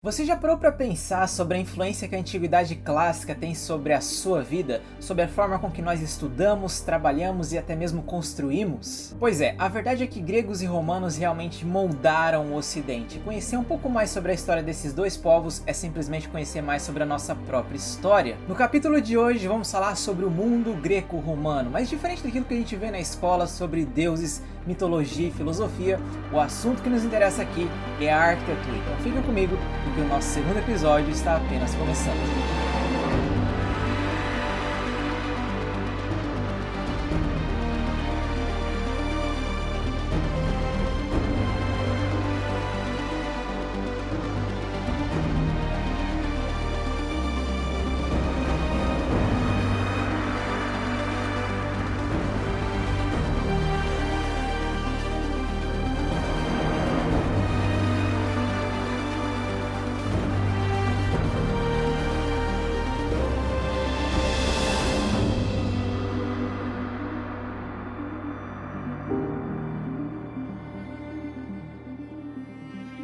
Você já parou para pensar sobre a influência que a antiguidade clássica tem sobre a sua vida? Sobre a forma com que nós estudamos, trabalhamos e até mesmo construímos? Pois é, a verdade é que gregos e romanos realmente moldaram o Ocidente. Conhecer um pouco mais sobre a história desses dois povos é simplesmente conhecer mais sobre a nossa própria história. No capítulo de hoje vamos falar sobre o mundo greco-romano, mas diferente daquilo que a gente vê na escola sobre deuses, mitologia e filosofia, o assunto que nos interessa aqui é a arquitetura. Então fiquem comigo, porque o nosso segundo episódio está apenas começando.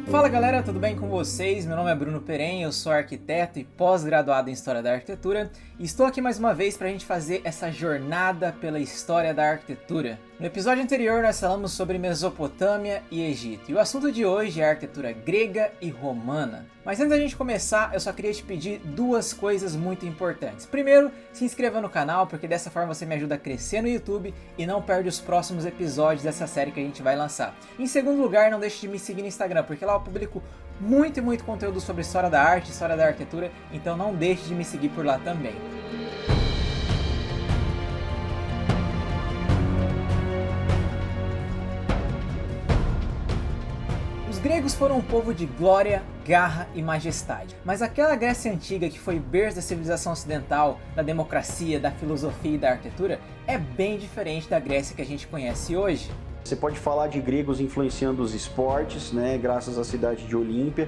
Fala galera, tudo bem com vocês? Meu nome é Bruno Perem, eu sou arquiteto e pós-graduado em História da Arquitetura e estou aqui mais uma vez para a gente fazer essa jornada pela história da arquitetura. No episódio anterior nós falamos sobre Mesopotâmia e Egito e o assunto de hoje é a arquitetura grega e romana. Mas antes da gente começar, eu só queria te pedir duas coisas muito importantes. Primeiro, se inscreva no canal, porque dessa forma você me ajuda a crescer no YouTube e não perde os próximos episódios dessa série que a gente vai lançar. Em segundo lugar, não deixe de me seguir no Instagram, porque lá eu publico muito conteúdo sobre história da arte, história da arquitetura, então não deixe de me seguir por lá também. Os gregos foram um povo de glória, garra e majestade, mas aquela Grécia antiga que foi berço da civilização ocidental, da democracia, da filosofia e da arquitetura é bem diferente da Grécia que a gente conhece hoje. Você pode falar de gregos influenciando os esportes, né, graças à cidade de Olímpia.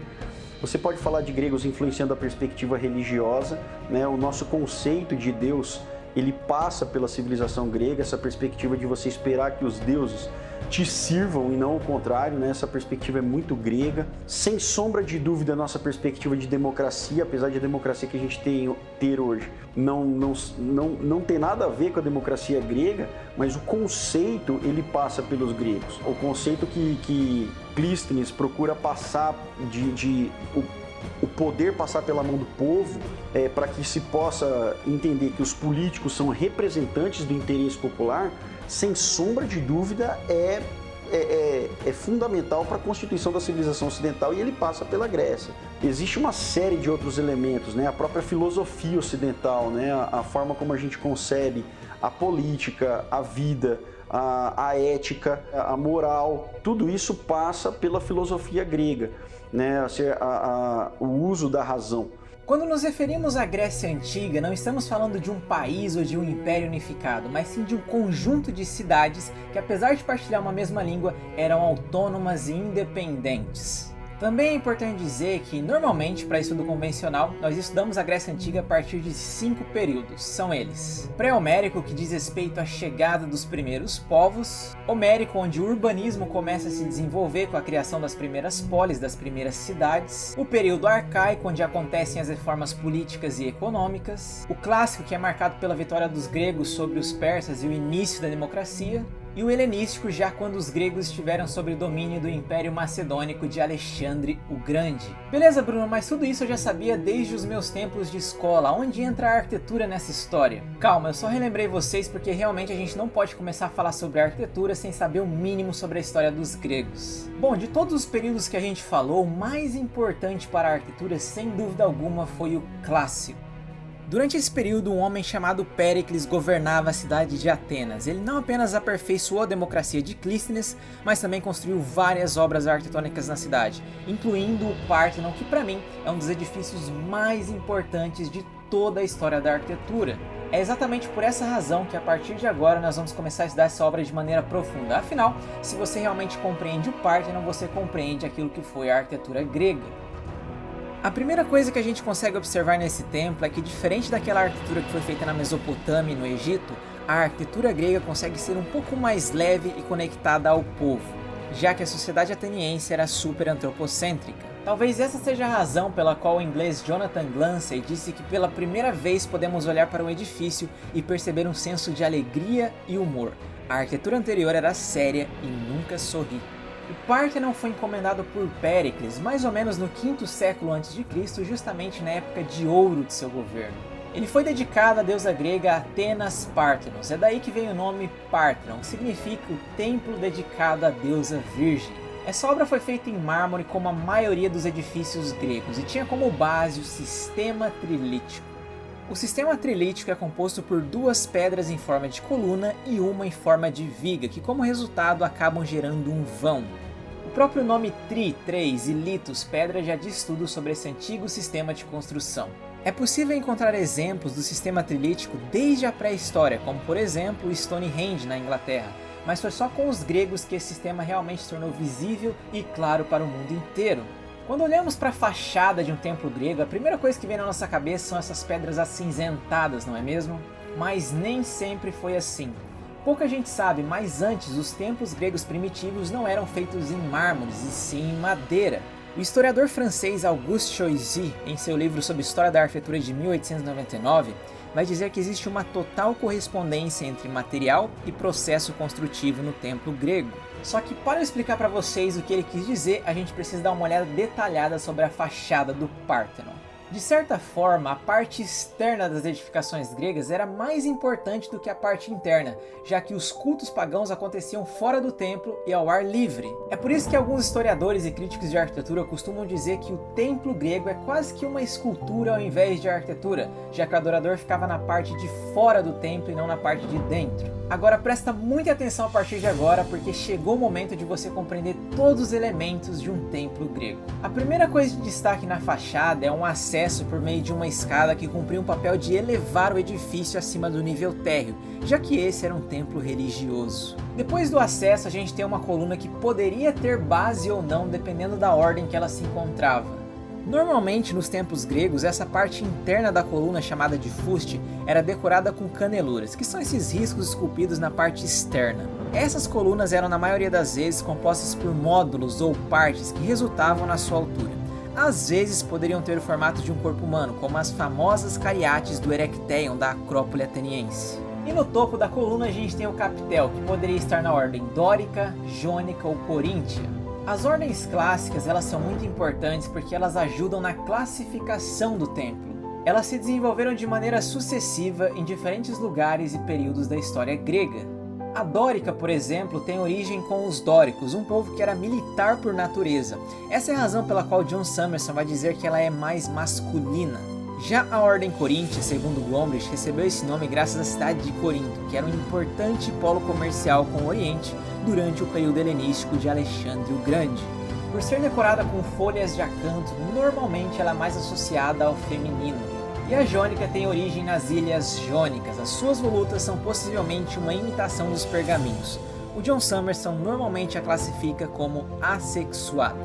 Você pode falar de gregos influenciando a perspectiva religiosa, né, o nosso conceito de Deus, ele passa pela civilização grega, essa perspectiva de você esperar que os deuses te sirvam e não o contrário, né? Essa perspectiva é muito grega. Sem sombra de dúvida, a nossa perspectiva de democracia, apesar de a democracia que a gente ter hoje não tem nada a ver com a democracia grega, mas o conceito ele passa pelos gregos. O conceito que Clístenes procura passar o poder passar pela mão do povo para que se possa entender que os políticos são representantes do interesse popular, sem sombra de dúvida é fundamental para a constituição da civilização ocidental e ele passa pela Grécia. Existe uma série de outros elementos, né? A própria filosofia ocidental, né? A forma como a gente concebe a política, a vida, a ética, a moral, tudo isso passa pela filosofia grega, né? O uso da razão. Quando nos referimos à Grécia Antiga, não estamos falando de um país ou de um império unificado, mas sim de um conjunto de cidades que, apesar de partilhar uma mesma língua, eram autônomas e independentes. Também é importante dizer que, normalmente, para estudo convencional, nós estudamos a Grécia Antiga a partir de 5 períodos. São eles: pré-homérico, que diz respeito à chegada dos primeiros povos; homérico, onde o urbanismo começa a se desenvolver com a criação das primeiras polis, das primeiras cidades; o período arcaico, onde acontecem as reformas políticas e econômicas; o clássico, que é marcado pela vitória dos gregos sobre os persas e o início da democracia; e o helenístico, já quando os gregos estiveram sob o domínio do Império Macedônico de Alexandre o Grande. Beleza, Bruno, mas tudo isso eu já sabia desde os meus tempos de escola. Onde entra a arquitetura nessa história? Calma, eu só relembrei vocês porque realmente a gente não pode começar a falar sobre a arquitetura sem saber o mínimo sobre a história dos gregos. Bom, de todos os períodos que a gente falou, o mais importante para a arquitetura, sem dúvida alguma, foi o clássico. Durante esse período, um homem chamado Péricles governava a cidade de Atenas. Ele não apenas aperfeiçoou a democracia de Clístenes, mas também construiu várias obras arquitetônicas na cidade, incluindo o Pártenon, que para mim é um dos edifícios mais importantes de toda a história da arquitetura. É exatamente por essa razão que a partir de agora nós vamos começar a estudar essa obra de maneira profunda. Afinal, se você realmente compreende o Pártenon, você compreende aquilo que foi a arquitetura grega. A primeira coisa que a gente consegue observar nesse templo é que, diferente daquela arquitetura que foi feita na Mesopotâmia e no Egito, a arquitetura grega consegue ser um pouco mais leve e conectada ao povo, já que a sociedade ateniense era super antropocêntrica. Talvez essa seja a razão pela qual o inglês Jonathan Glancy disse que pela primeira vez podemos olhar para um edifício e perceber um senso de alegria e humor. A arquitetura anterior era séria e nunca sorri. O Parthenon foi encomendado por Péricles, mais ou menos no 5º século a.C., justamente na época de ouro de seu governo. Ele foi dedicado à deusa grega Atenas Parthenos, é daí que vem o nome Parthenon, que significa o templo dedicado à deusa virgem. Essa obra foi feita em mármore como a maioria dos edifícios gregos e tinha como base o sistema trilítico. O sistema trilítico é composto por 2 pedras em forma de coluna e uma em forma de viga, que como resultado acabam gerando um vão. O próprio nome tri, 3 e litos, pedra, já diz tudo sobre esse antigo sistema de construção. É possível encontrar exemplos do sistema trilítico desde a pré-história, como por exemplo o Stonehenge na Inglaterra, mas foi só com os gregos que esse sistema realmente se tornou visível e claro para o mundo inteiro. Quando olhamos para a fachada de um templo grego, a primeira coisa que vem na nossa cabeça são essas pedras acinzentadas, não é mesmo? Mas nem sempre foi assim. Pouca gente sabe, mas antes os templos gregos primitivos não eram feitos em mármores, e sim em madeira. O historiador francês Auguste Choisy, em seu livro sobre História da Arquitetura de 1899, vai dizer que existe uma total correspondência entre material e processo construtivo no templo grego. Só que para eu explicar para vocês o que ele quis dizer, a gente precisa dar uma olhada detalhada sobre a fachada do Parthenon. De certa forma, a parte externa das edificações gregas era mais importante do que a parte interna, já que os cultos pagãos aconteciam fora do templo e ao ar livre. É por isso que alguns historiadores e críticos de arquitetura costumam dizer que o templo grego é quase que uma escultura ao invés de arquitetura, já que o adorador ficava na parte de fora do templo e não na parte de dentro. Agora presta muita atenção a partir de agora, porque chegou o momento de você compreender todos os elementos de um templo grego. A primeira coisa de destaque na fachada é um acesso por meio de uma escada que cumpria um papel de elevar o edifício acima do nível térreo, já que esse era um templo religioso. Depois do acesso a gente tem uma coluna que poderia ter base ou não, dependendo da ordem que ela se encontrava. Normalmente nos templos gregos, essa parte interna da coluna chamada de fuste era decorada com caneluras, que são esses riscos esculpidos na parte externa. Essas colunas eram na maioria das vezes compostas por módulos ou partes que resultavam na sua altura. Às vezes poderiam ter o formato de um corpo humano, como as famosas cariates do Erechtheion da Acrópole ateniense. E no topo da coluna a gente tem o capitel, que poderia estar na ordem dórica, jônica ou coríntia. As ordens clássicas elas são muito importantes porque elas ajudam na classificação do templo. Elas se desenvolveram de maneira sucessiva em diferentes lugares e períodos da história grega. A dórica, por exemplo, tem origem com os dóricos, um povo que era militar por natureza. Essa é a razão pela qual John Summerson vai dizer que ela é mais masculina. Já a Ordem Coríntia, segundo Gombrich, recebeu esse nome graças à cidade de Corinto, que era um importante polo comercial com o Oriente durante o período helenístico de Alexandre o Grande. Por ser decorada com folhas de acanto, normalmente ela é mais associada ao feminino. E a jônica tem origem nas ilhas jônicas, as suas volutas são possivelmente uma imitação dos pergaminhos. O John Summerson normalmente a classifica como assexuada.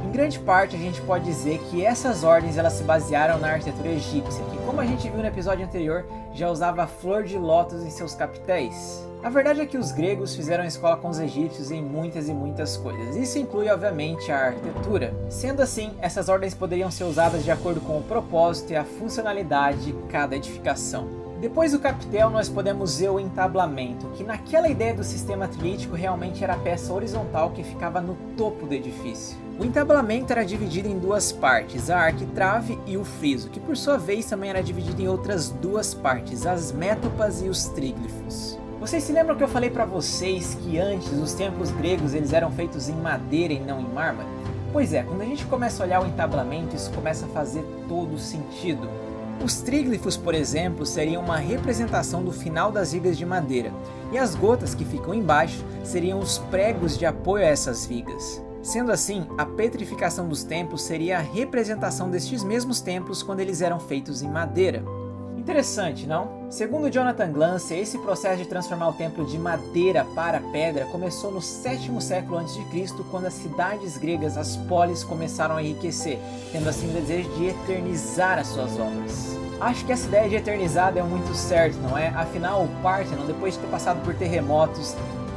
Em grande parte a gente pode dizer que essas ordens elas se basearam na arquitetura egípcia, que como a gente viu no episódio anterior, já usava flor de lótus em seus capitéis. A verdade é que os gregos fizeram escola com os egípcios em muitas e muitas coisas. Isso inclui, obviamente, a arquitetura. Sendo assim, essas ordens poderiam ser usadas de acordo com o propósito e a funcionalidade de cada edificação. Depois do capitel, nós podemos ver o entablamento, que naquela ideia do sistema trilítico realmente era a peça horizontal que ficava no topo do edifício. O entablamento era dividido em 2 partes, a arquitrave e o friso, que por sua vez também era dividido em outras 2 partes, as métopas e os tríglifos. Vocês se lembram que eu falei para vocês que antes os templos gregos eles eram feitos em madeira e não em mármore? Pois é, quando a gente começa a olhar o entablamento, isso começa a fazer todo sentido. Os tríglifos, por exemplo, seriam uma representação do final das vigas de madeira, e as gotas que ficam embaixo seriam os pregos de apoio a essas vigas. Sendo assim, a petrificação dos templos seria a representação destes mesmos templos quando eles eram feitos em madeira. Interessante, não? Segundo Jonathan Glancy, esse processo de transformar o templo de madeira para pedra começou no 7º século a.C., quando as cidades gregas, as polis, começaram a enriquecer, tendo assim o desejo de eternizar as suas obras. Acho que essa ideia de eternizar deu muito certo, não é? Afinal, o Parthenon, depois de ter passado por terremotos,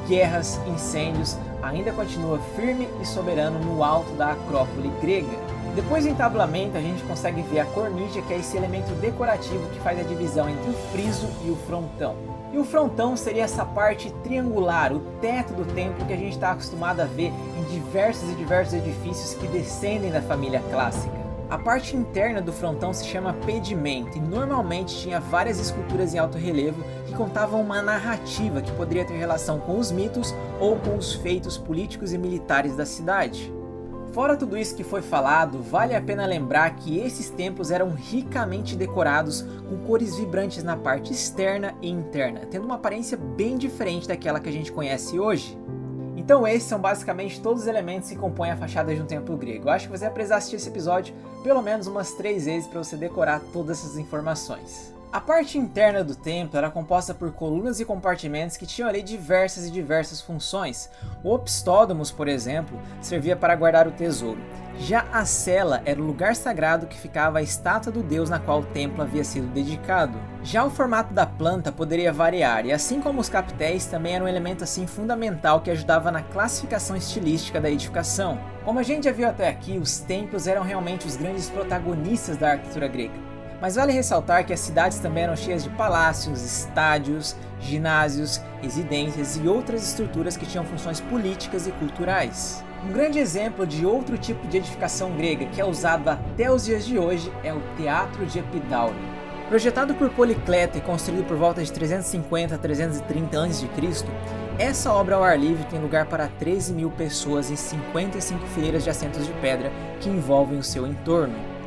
guerras, incêndios, ainda continua firme e soberano no alto da Acrópole grega. Depois do entablamento, a gente consegue ver a cornija, que é esse elemento decorativo que faz a divisão entre o friso e o frontão. E o frontão seria essa parte triangular, o teto do templo que a gente está acostumado a ver em diversos edifícios que descendem da família clássica. A parte interna do frontão se chama pedimento e normalmente tinha várias esculturas em alto relevo que contavam uma narrativa que poderia ter relação com os mitos ou com os feitos políticos e militares da cidade. Fora tudo isso que foi falado, vale a pena lembrar que esses templos eram ricamente decorados com cores vibrantes na parte externa e interna, tendo uma aparência bem diferente daquela que a gente conhece hoje. Então esses são basicamente todos os elementos que compõem a fachada de um templo grego. Eu acho que você vai precisar assistir esse episódio pelo menos umas 3 vezes para você decorar todas essas informações. A parte interna do templo era composta por colunas e compartimentos que tinham ali diversas funções. O opstódomos, por exemplo, servia para guardar o tesouro. Já a cela era o lugar sagrado que ficava a estátua do deus na qual o templo havia sido dedicado. Já o formato da planta poderia variar, e assim como os capitéis, também era um elemento assim fundamental que ajudava na classificação estilística da edificação. Como a gente já viu até aqui, os templos eram realmente os grandes protagonistas da arquitetura grega. Mas vale ressaltar que as cidades também eram cheias de palácios, estádios, ginásios, residências e outras estruturas que tinham funções políticas e culturais. Um grande exemplo de outro tipo de edificação grega que é usado até os dias de hoje é o Teatro de Epidauro. Projetado por Policleto e construído por volta de 350 a 330 a.C., essa obra ao ar livre tem lugar para 13 mil pessoas em 55 fileiras de assentos de pedra que envolvem o seu entorno.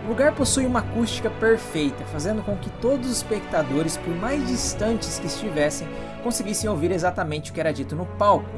O lugar possui uma acústica perfeita, fazendo com que todos os espectadores, por mais distantes que estivessem, conseguissem ouvir exatamente o que era dito no palco.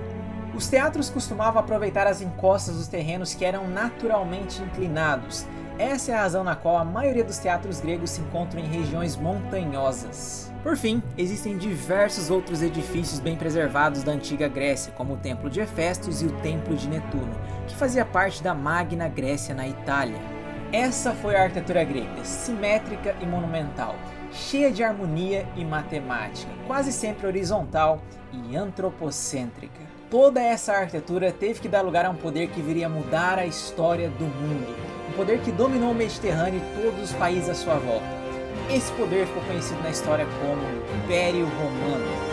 Os teatros costumavam aproveitar as encostas dos terrenos que eram naturalmente inclinados. Essa é a razão na qual a maioria dos teatros gregos se encontram em regiões montanhosas. Por fim, existem diversos outros edifícios bem preservados da antiga Grécia, como o Templo de Hefestos e o Templo de Netuno, que fazia parte da Magna Grécia na Itália. Essa foi a arquitetura grega, simétrica e monumental, cheia de harmonia e matemática, quase sempre horizontal e antropocêntrica. Toda essa arquitetura teve que dar lugar a um poder que viria mudar a história do mundo, um poder que dominou o Mediterrâneo e todos os países à sua volta. Esse poder ficou conhecido na história como Império Romano.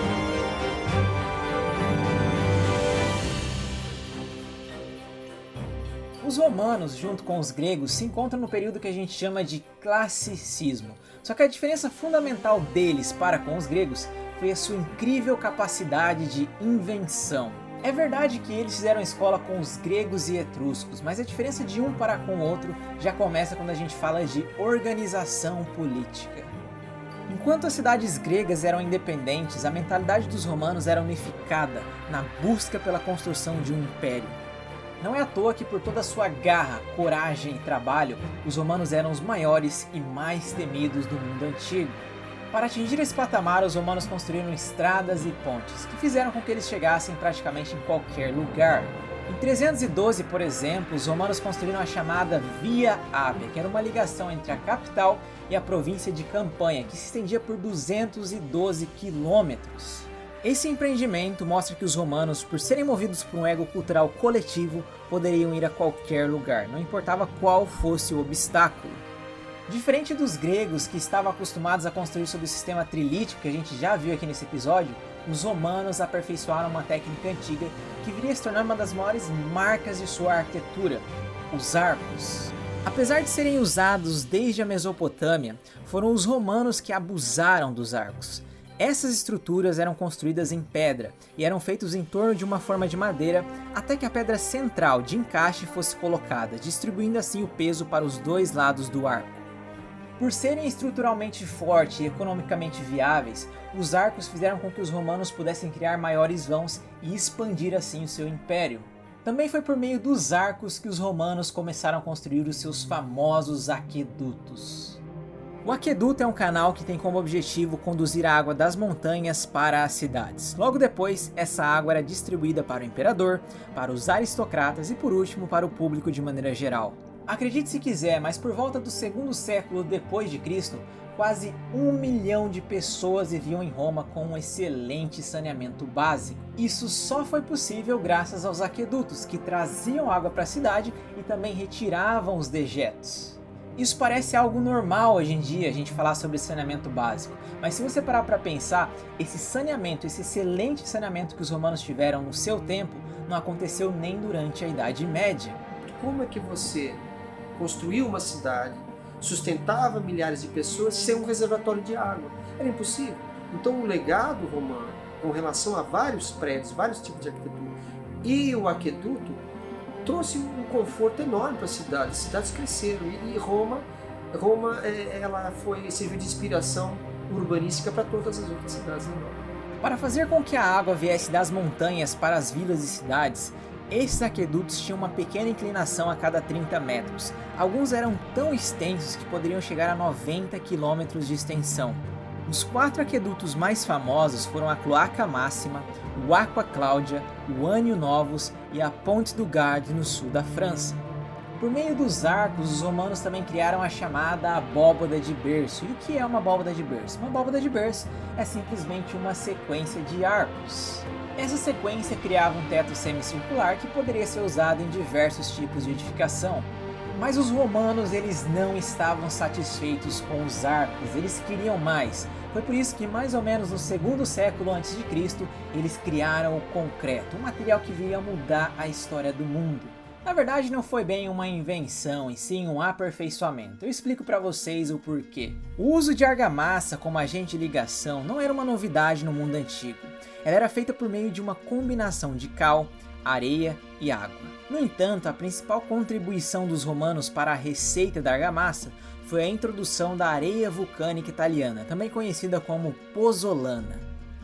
Os romanos, junto com os gregos, se encontram no período que a gente chama de classicismo. Só que a diferença fundamental deles para com os gregos foi a sua incrível capacidade de invenção. É verdade que eles fizeram escola com os gregos e etruscos, mas a diferença de um para com o outro já começa quando a gente fala de organização política. Enquanto as cidades gregas eram independentes, a mentalidade dos romanos era unificada na busca pela construção de um império. Não é à toa que por toda a sua garra, coragem e trabalho, os romanos eram os maiores e mais temidos do mundo antigo. Para atingir esse patamar, os romanos construíram estradas e pontes, que fizeram com que eles chegassem praticamente em qualquer lugar. Em 312, por exemplo, os romanos construíram a chamada Via Ápia, que era uma ligação entre a capital e a província de Campanha, que se estendia por 212 quilômetros. Esse empreendimento mostra que os romanos, por serem movidos por um ego cultural coletivo, poderiam ir a qualquer lugar, não importava qual fosse o obstáculo. Diferente dos gregos, que estavam acostumados a construir sob o sistema trilítico que a gente já viu aqui nesse episódio, os romanos aperfeiçoaram uma técnica antiga que viria a se tornar uma das maiores marcas de sua arquitetura, os arcos. Apesar de serem usados desde a Mesopotâmia, foram os romanos que abusaram dos arcos. Essas estruturas eram construídas em pedra e eram feitos em torno de uma forma de madeira até que a pedra central de encaixe fosse colocada, distribuindo assim o peso para os dois lados do arco. Por serem estruturalmente fortes e economicamente viáveis, os arcos fizeram com que os romanos pudessem criar maiores vãos e expandir assim o seu império. Também foi por meio dos arcos que os romanos começaram a construir os seus famosos aquedutos. O aqueduto é um canal que tem como objetivo conduzir a água das montanhas para as cidades. Logo depois, essa água era distribuída para o imperador, para os aristocratas e por último para o público de maneira geral. Acredite se quiser, mas por volta do segundo século depois de Cristo, quase 1 milhão de pessoas viviam em Roma com um excelente saneamento básico. Isso só foi possível graças aos aquedutos, que traziam água para a cidade e também retiravam os dejetos. Isso parece algo normal hoje em dia, a gente falar sobre saneamento básico, mas se você parar para pensar, esse saneamento, esse excelente saneamento que os romanos tiveram no seu tempo, não aconteceu nem durante a Idade Média. Como é que você construiu uma cidade, sustentava milhares de pessoas sem um reservatório de água? Era impossível. Então o legado romano, com relação a vários prédios, vários tipos de arquitetura, e o aqueduto, trouxe um conforto enorme para a cidade. As cidades cresceram e Roma ela serviu de inspiração urbanística para todas as outras cidades da Europa. Para fazer com que a água viesse das montanhas para as vilas e cidades, esses aquedutos tinham uma pequena inclinação a cada 30 metros. Alguns eram tão extensos que poderiam chegar a 90 quilômetros de extensão. Os 4 aquedutos mais famosos foram a Cloaca Máxima, o Aqua Claudia, o Anio Novus e a Ponte du Gard no sul da França. Por meio dos arcos, os romanos também criaram a chamada abóbada de berço. E o que é uma abóbada de berço? Uma abóbada de berço é simplesmente uma sequência de arcos. Essa sequência criava um teto semicircular que poderia ser usado em diversos tipos de edificação. Mas os romanos eles não estavam satisfeitos com os arcos, eles queriam mais. Foi por isso que mais ou menos no segundo século antes de Cristo, eles criaram o concreto, um material que viria mudar a história do mundo. Na verdade não foi bem uma invenção, e sim um aperfeiçoamento. Eu explico para vocês o porquê. O uso de argamassa como agente de ligação não era uma novidade no mundo antigo. Ela era feita por meio de uma combinação de cal, areia e água. No entanto, a principal contribuição dos romanos para a receita da argamassa foi a introdução da areia vulcânica italiana, também conhecida como pozzolana.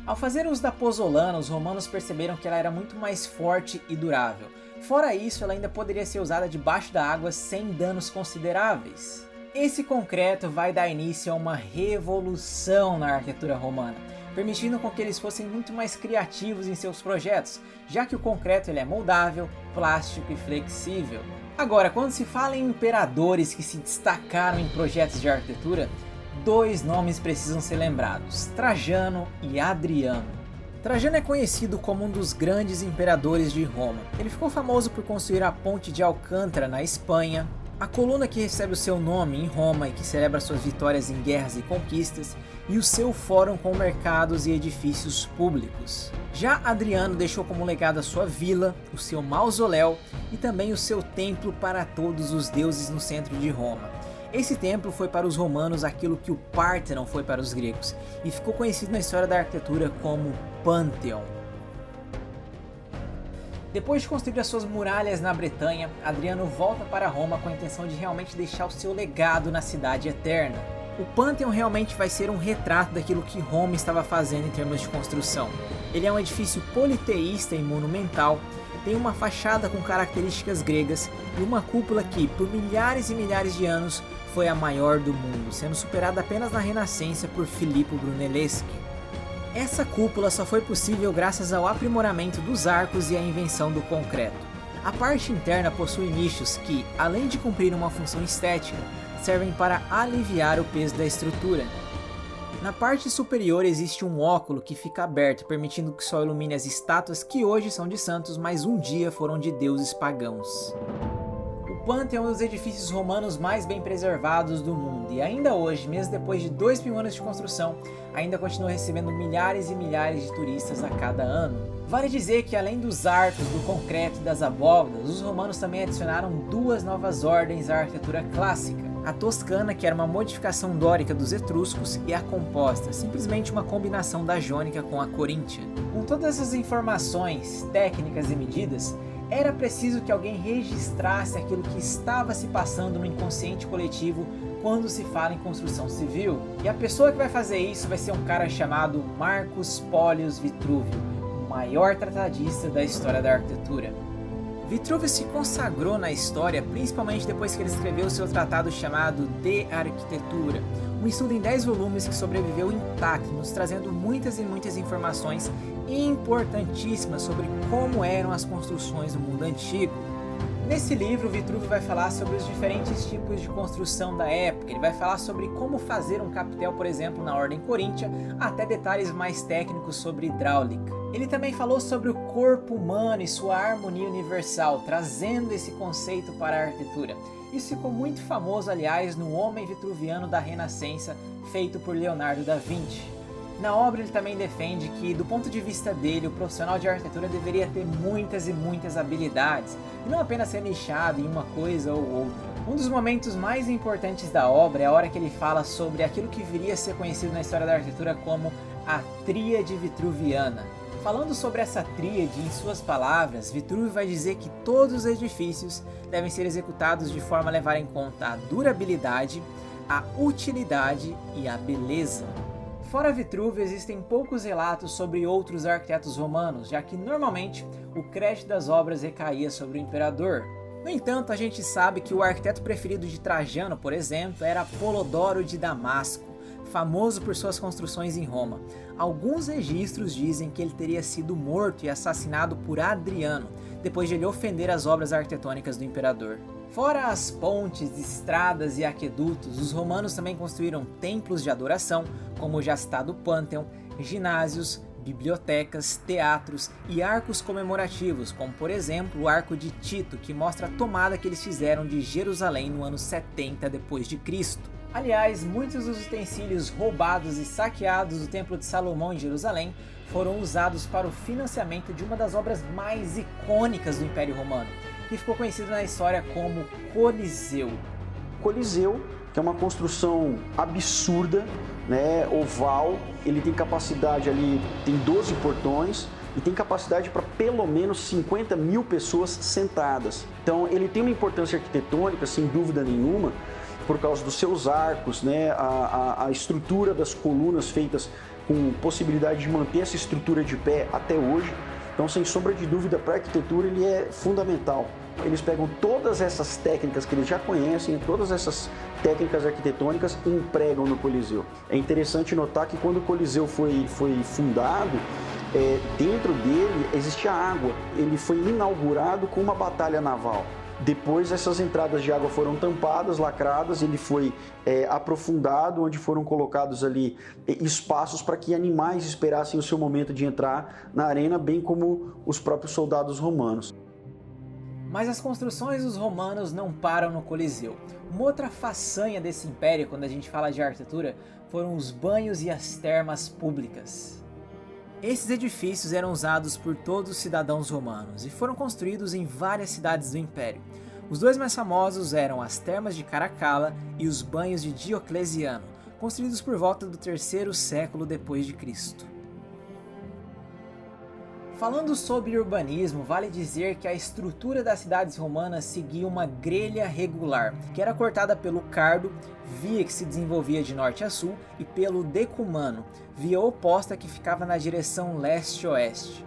Ao fazer uso da pozzolana, os romanos perceberam que ela era muito mais forte e durável. Fora isso, ela ainda poderia ser usada debaixo da água sem danos consideráveis. Esse concreto vai dar início a uma revolução na arquitetura romana, permitindo com que eles fossem muito mais criativos em seus projetos, já que o concreto ele é moldável, plástico e flexível. Agora, quando se fala em imperadores que se destacaram em projetos de arquitetura, 2 nomes precisam ser lembrados: Trajano e Adriano. Trajano é conhecido como um dos grandes imperadores de Roma. Ele ficou famoso por construir a Ponte de Alcântara na Espanha, a coluna que recebe o seu nome em Roma e que celebra suas vitórias em guerras e conquistas, e o seu fórum com mercados e edifícios públicos. Já Adriano deixou como legado a sua vila, o seu mausoléu e também o seu templo para todos os deuses no centro de Roma. Esse templo foi para os romanos aquilo que o Párthenon foi para os gregos, e ficou conhecido na história da arquitetura como Pantheon. Depois de construir as suas muralhas na Bretanha, Adriano volta para Roma com a intenção de realmente deixar o seu legado na cidade eterna. O Pantheon realmente vai ser um retrato daquilo que Roma estava fazendo em termos de construção. Ele é um edifício politeísta e monumental, tem uma fachada com características gregas e uma cúpula que, por milhares e milhares de anos, foi a maior do mundo, sendo superada apenas na Renascença por Filippo Brunelleschi. Essa cúpula só foi possível graças ao aprimoramento dos arcos e à invenção do concreto. A parte interna possui nichos que, além de cumprir uma função estética, servem para aliviar o peso da estrutura. Na parte superior existe um óculo que fica aberto, permitindo que só ilumine as estátuas que hoje são de santos, mas um dia foram de deuses pagãos. O Pantheon é um dos edifícios romanos mais bem preservados do mundo, e ainda hoje, mesmo depois de 2.000 anos de construção, ainda continua recebendo milhares e milhares de turistas a cada ano. Vale dizer que além dos arcos, do concreto e das abóbadas, os romanos também adicionaram 2 novas ordens à arquitetura clássica. A toscana, que era uma modificação dórica dos etruscos, e a composta, simplesmente uma combinação da jônica com a coríntia. Com todas essas informações, técnicas e medidas, era preciso que alguém registrasse aquilo que estava se passando no inconsciente coletivo quando se fala em construção civil. E a pessoa que vai fazer isso vai ser um cara chamado Marcus Polius Vitruvius, o maior tratadista da história da arquitetura. Vitruvius se consagrou na história principalmente depois que ele escreveu seu tratado chamado De Arquitetura, um estudo em 10 volumes que sobreviveu intacto, nos trazendo muitas e muitas informações importantíssimas sobre como eram as construções do mundo antigo. Nesse livro, Vitrúvio vai falar sobre os diferentes tipos de construção da época. Ele vai falar sobre como fazer um capitel, por exemplo, na ordem coríntia, até detalhes mais técnicos sobre hidráulica. Ele também falou sobre o corpo humano e sua harmonia universal, trazendo esse conceito para a arquitetura. Isso ficou muito famoso, aliás, no Homem Vitruviano da Renascença, feito por Leonardo da Vinci. Na obra ele também defende que, do ponto de vista dele, o profissional de arquitetura deveria ter muitas e muitas habilidades, e não apenas ser nichado em uma coisa ou outra. Um dos momentos mais importantes da obra é a hora que ele fala sobre aquilo que viria a ser conhecido na história da arquitetura como a Tríade Vitruviana. Falando sobre essa tríade, em suas palavras, Vitrúvio vai dizer que todos os edifícios devem ser executados de forma a levar em conta a durabilidade, a utilidade e a beleza. Fora Vitrúvio, existem poucos relatos sobre outros arquitetos romanos, já que normalmente o crédito das obras recaía sobre o imperador. No entanto, a gente sabe que o arquiteto preferido de Trajano, por exemplo, era Polodoro de Damasco, famoso por suas construções em Roma. Alguns registros dizem que ele teria sido morto e assassinado por Adriano, depois de ele ofender as obras arquitetônicas do imperador. Fora as pontes, estradas e aquedutos, os romanos também construíram templos de adoração, como o já citado Pânteon, ginásios, bibliotecas, teatros e arcos comemorativos, como por exemplo o Arco de Tito, que mostra a tomada que eles fizeram de Jerusalém no ano 70 d.C. Aliás, muitos dos utensílios roubados e saqueados do Templo de Salomão em Jerusalém foram usados para o financiamento de uma das obras mais icônicas do Império Romano, que ficou conhecido na história como Coliseu. Coliseu, que é uma construção absurda, né, oval, ele tem capacidade ali, tem 12 portões e tem capacidade para pelo menos 50 mil pessoas sentadas. Então ele tem uma importância arquitetônica, sem dúvida nenhuma, por causa dos seus arcos, né, a estrutura das colunas feitas com possibilidade de manter essa estrutura de pé até hoje. Então, sem sombra de dúvida, para a arquitetura ele é fundamental. Eles pegam todas essas técnicas que eles já conhecem, todas essas técnicas arquitetônicas e empregam no Coliseu. É interessante notar que quando o Coliseu foi fundado, dentro dele existia água. Ele foi inaugurado com uma batalha naval. Depois essas entradas de água foram tampadas, lacradas, ele foi aprofundado, onde foram colocados ali espaços para que animais esperassem o seu momento de entrar na arena, bem como os próprios soldados romanos. Mas as construções dos romanos não param no Coliseu. Uma outra façanha desse império, quando a gente fala de arquitetura, foram os banhos e as termas públicas. Esses edifícios eram usados por todos os cidadãos romanos e foram construídos em várias cidades do Império. Os dois mais famosos eram as termas de Caracalla e os banhos de Diocleciano, construídos por volta do 3º século d.C. Falando sobre urbanismo, vale dizer que a estrutura das cidades romanas seguia uma grelha regular, que era cortada pelo Cardo, via que se desenvolvia de norte a sul, e pelo Decumano, via oposta que ficava na direção leste-oeste.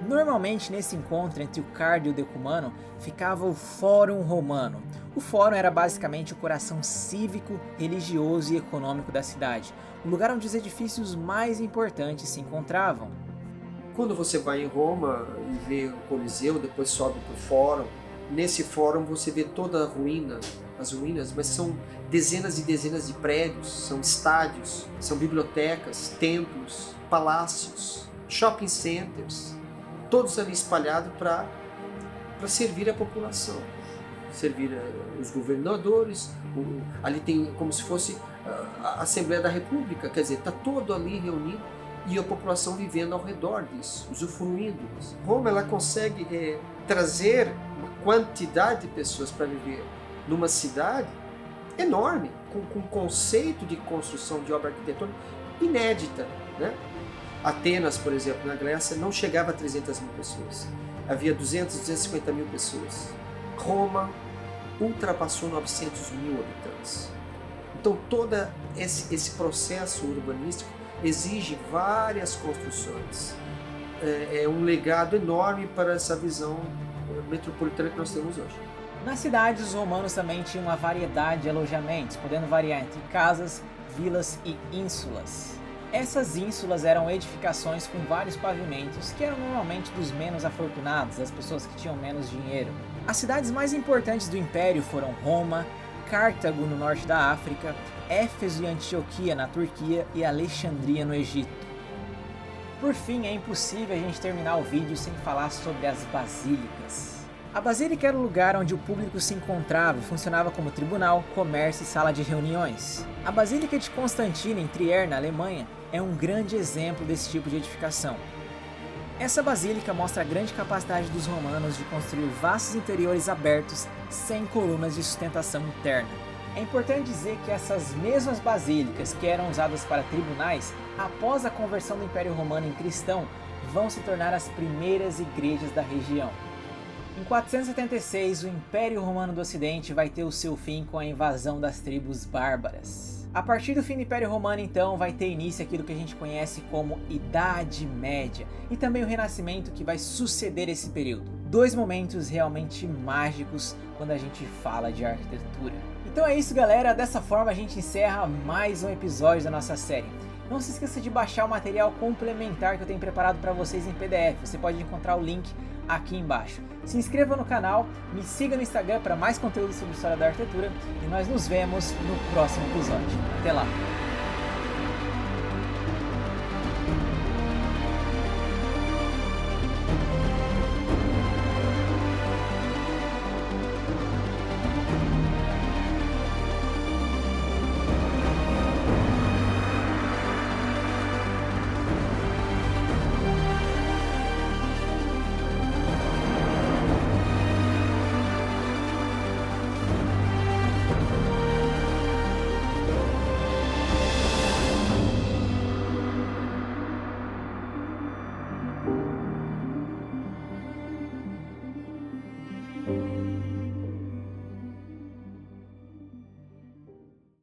Normalmente nesse encontro entre o Cardo e o Decumano ficava o Fórum Romano. O Fórum era basicamente o coração cívico, religioso e econômico da cidade, o lugar onde os edifícios mais importantes se encontravam. Quando você vai em Roma e vê o Coliseu, depois sobe para o Fórum, nesse Fórum você vê toda a ruína, as ruínas, mas são dezenas e dezenas de prédios, são estádios, são bibliotecas, templos, palácios, shopping centers, todos ali espalhados para servir a população, servir os governadores, ali tem como se fosse a Assembleia da República, quer dizer, está todo ali reunido, e a população vivendo ao redor disso, usufruindo disso. Roma ela consegue trazer uma quantidade de pessoas para viver numa cidade enorme, com um conceito de construção de obra arquitetônica inédita, né? Atenas, por exemplo, na Grécia, não chegava a 300 mil pessoas. Havia 250 mil pessoas. Roma ultrapassou 900 mil habitantes. Então, todo esse processo urbanístico exige várias construções. É um legado enorme para essa visão metropolitana que nós temos hoje. Nas cidades, os romanos também tinham uma variedade de alojamentos, podendo variar entre casas, vilas e ínsulas. Essas ínsulas eram edificações com vários pavimentos, que eram normalmente dos menos afortunados, das pessoas que tinham menos dinheiro. As cidades mais importantes do Império foram Roma, Cartago no norte da África, Éfeso e Antioquia na Turquia e Alexandria no Egito. Por fim, é impossível a gente terminar o vídeo sem falar sobre as basílicas. A basílica era o lugar onde o público se encontrava e funcionava como tribunal, comércio e sala de reuniões. A Basílica de Constantina, em Trier, na Alemanha, é um grande exemplo desse tipo de edificação. Essa basílica mostra a grande capacidade dos romanos de construir vastos interiores abertos sem colunas de sustentação interna. É importante dizer que essas mesmas basílicas que eram usadas para tribunais, após a conversão do Império Romano em cristão, vão se tornar as primeiras igrejas da região. Em 476, o Império Romano do Ocidente vai ter o seu fim com a invasão das tribos bárbaras. A partir do fim do Império Romano, então, vai ter início aquilo que a gente conhece como Idade Média e também o Renascimento, que vai suceder esse período. Dois momentos realmente mágicos quando a gente fala de arquitetura. Então é isso, galera, dessa forma a gente encerra mais um episódio da nossa série. Não se esqueça de baixar o material complementar que eu tenho preparado para vocês em PDF, você pode encontrar o link aqui embaixo. Se inscreva no canal, me siga no Instagram para mais conteúdo sobre história da arquitetura e nós nos vemos no próximo episódio. Até lá!